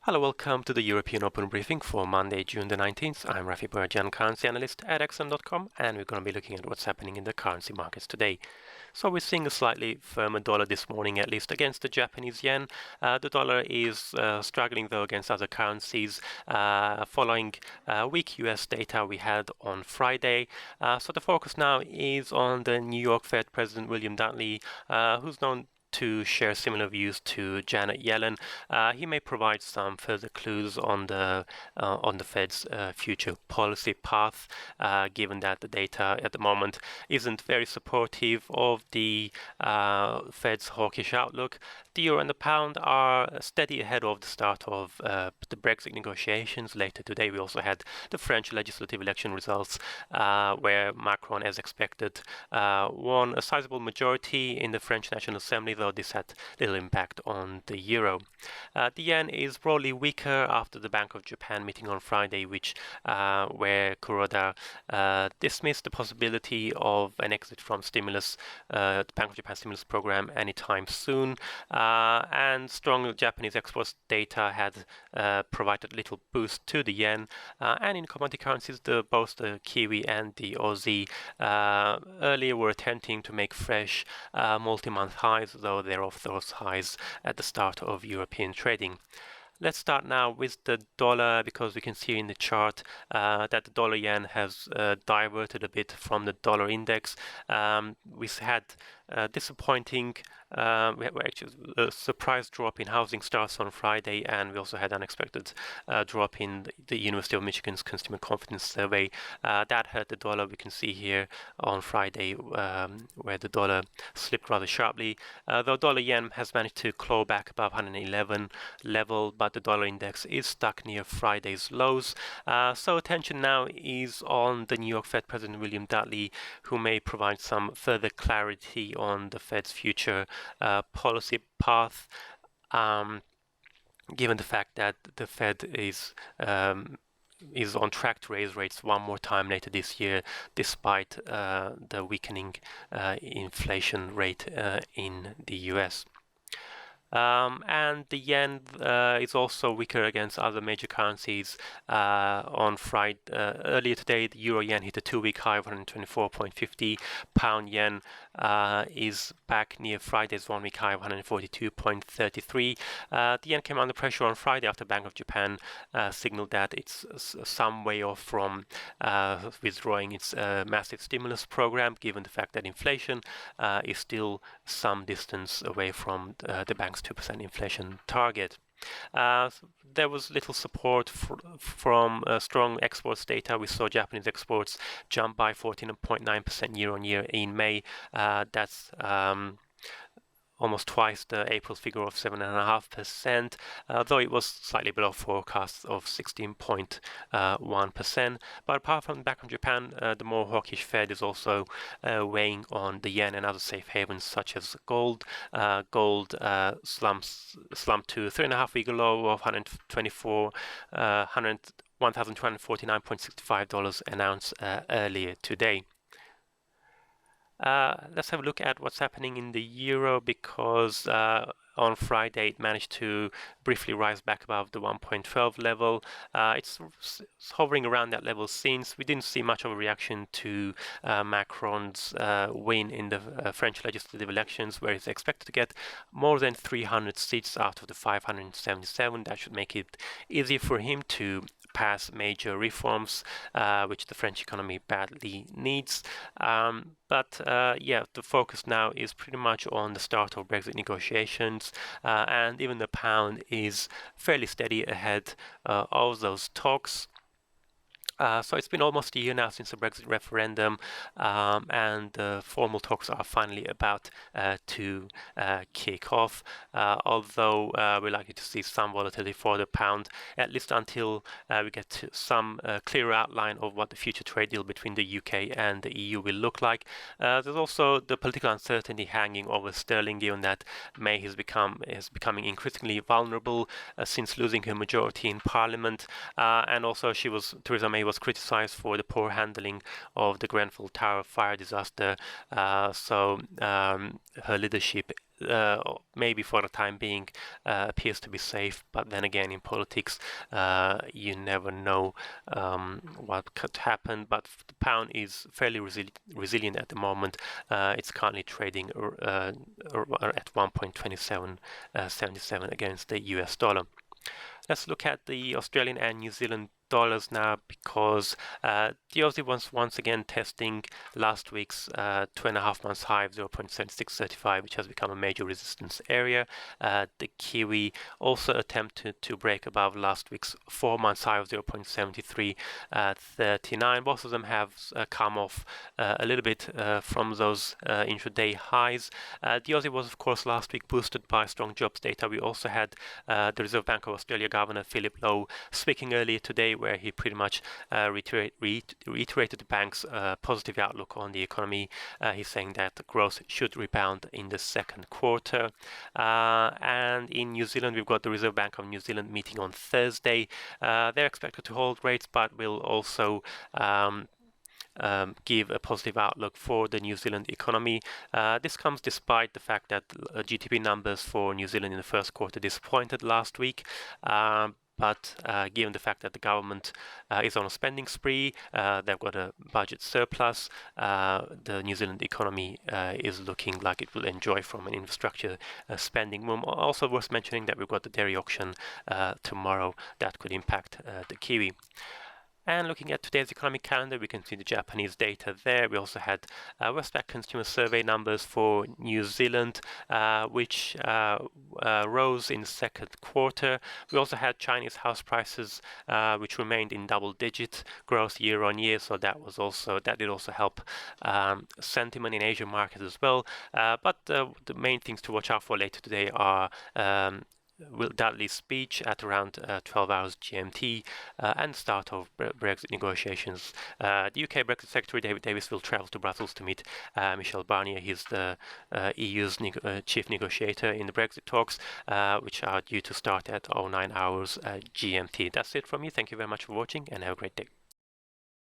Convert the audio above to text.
Hello, welcome to the European Open Briefing for Monday, June the 19th. I'm Rafi Barajan, currency analyst at XM.com, and we're going to be looking at what's happening in the currency markets today. So we're seeing a slightly firmer dollar this morning, at least against the Japanese yen. The dollar is struggling, though, against other currencies following weak US data we had on Friday. So the focus now is on the New York Fed President William Dudley, who's known to share similar views to Janet Yellen. He may provide some further clues on the Fed's future policy path, given that the data at the moment isn't very supportive of the Fed's hawkish outlook. The euro and the pound are steady ahead of the start of the Brexit negotiations. Later today, we also had the French legislative election results, where Macron, as expected, won a sizable majority in the French National Assembly, though this had little impact on the euro. The yen is broadly weaker after the Bank of Japan meeting on Friday, where Kuroda dismissed the possibility of an exit from the Bank of Japan stimulus program anytime soon. And strong Japanese exports data had provided little boost to the yen. And in commodity currencies, both the Kiwi and the Aussie earlier were attempting to make fresh multi-month highs, though they're off those highs at the start of European trading. Let's start now with the dollar, because we can see in the chart that the dollar yen has diverted a bit from the dollar index. We had disappointing, we had actually a surprise drop in housing starts on Friday, and we also had unexpected drop in the University of Michigan's Consumer Confidence Survey. That hurt the dollar. We can see here on Friday where the dollar slipped rather sharply. Though dollar yen has managed to claw back above 111 level, but the dollar index is stuck near Friday's lows. So attention now is on the New York Fed President William Dudley, who may provide some further clarity on the Fed's future policy path, given the fact that the Fed is on track to raise rates one more time later this year, despite the weakening inflation rate in the US. And the yen is also weaker against other major currencies. On Friday, earlier today, the euro yen hit a 2-week high of 124.50. Pound yen is back near Friday's 1-week high of 142.33. The yen came under pressure on Friday after Bank of Japan signaled that it's some way off from withdrawing its massive stimulus program, given the fact that inflation is still some distance away from the bank's 2% inflation target. There was little support from strong exports data. We saw Japanese exports jump by 14.9% year on year in May. That's almost twice the April figure of 7.5%, though it was slightly below forecasts of 16.1%. But apart from the Bank of Japan, the more hawkish Fed is also weighing on the yen and other safe havens such as gold. Gold slumped to 3.5-week low of $1,249.65 an ounce earlier today. Let's have a look at what's happening in the euro, because on Friday it managed to briefly rise back above the 1.12 level. It's hovering around that level since. We didn't see much of a reaction to Macron's win in the French legislative elections, where he's expected to get more than 300 seats out of the 577. That should make it easy for him to pass major reforms, which the French economy badly needs. But yeah, the focus now is pretty much on the start of Brexit negotiations, and even the pound is fairly steady ahead of those talks. So it's been almost a year now since the Brexit referendum, and the formal talks are finally about to kick off, although we're likely to see some volatility for the pound, at least until we get to some clearer outline of what the future trade deal between the UK and the EU will look like. There's also the political uncertainty hanging over sterling, given that May is becoming increasingly vulnerable since losing her majority in Parliament, and also Theresa May was criticized for the poor handling of the Grenfell Tower fire disaster, so her leadership maybe for the time being appears to be safe, but then again in politics you never know what could happen. But the pound is fairly resilient at the moment. It's currently trading at 1.2777 against the US dollar. Let's look at the Australian and New Zealand dollars now, because the Aussie was once again testing last week's 2.5 months high of 0.7635, which has become a major resistance area. The Kiwi also attempted to break above last week's 4 months high of 0.7339. Both of them have come off a little bit from those intraday highs. The Aussie was, of course, last week boosted by strong jobs data. We also had the Reserve Bank of Australia Governor Philip Lowe speaking earlier today, where he pretty much reiterated the bank's positive outlook on the economy. He's saying that the growth should rebound in the second quarter. And in New Zealand, we've got the Reserve Bank of New Zealand meeting on Thursday. They're expected to hold rates, but will also give a positive outlook for the New Zealand economy. This comes despite the fact that GDP numbers for New Zealand in the first quarter disappointed last week. But given the fact that the government is on a spending spree, they've got a budget surplus, the New Zealand economy is looking like it will enjoy from an infrastructure spending boom. Also worth mentioning that we've got the dairy auction tomorrow that could impact the Kiwi. And looking at today's economic calendar, we can see the Japanese data there. We also had Westpac consumer survey numbers for New Zealand, which rose in the second quarter. We also had Chinese house prices, which remained in double-digit growth year on year. So that did also help sentiment in Asian markets as well. But the main things to watch out for later today are Dudley's speech at around 12 hours GMT and start of Brexit negotiations. The UK Brexit Secretary David Davis will travel to Brussels to meet Michel Barnier. He's the EU's chief negotiator in the Brexit talks, which are due to start at 09 hours GMT. That's it from me. Thank you very much for watching and have a great day.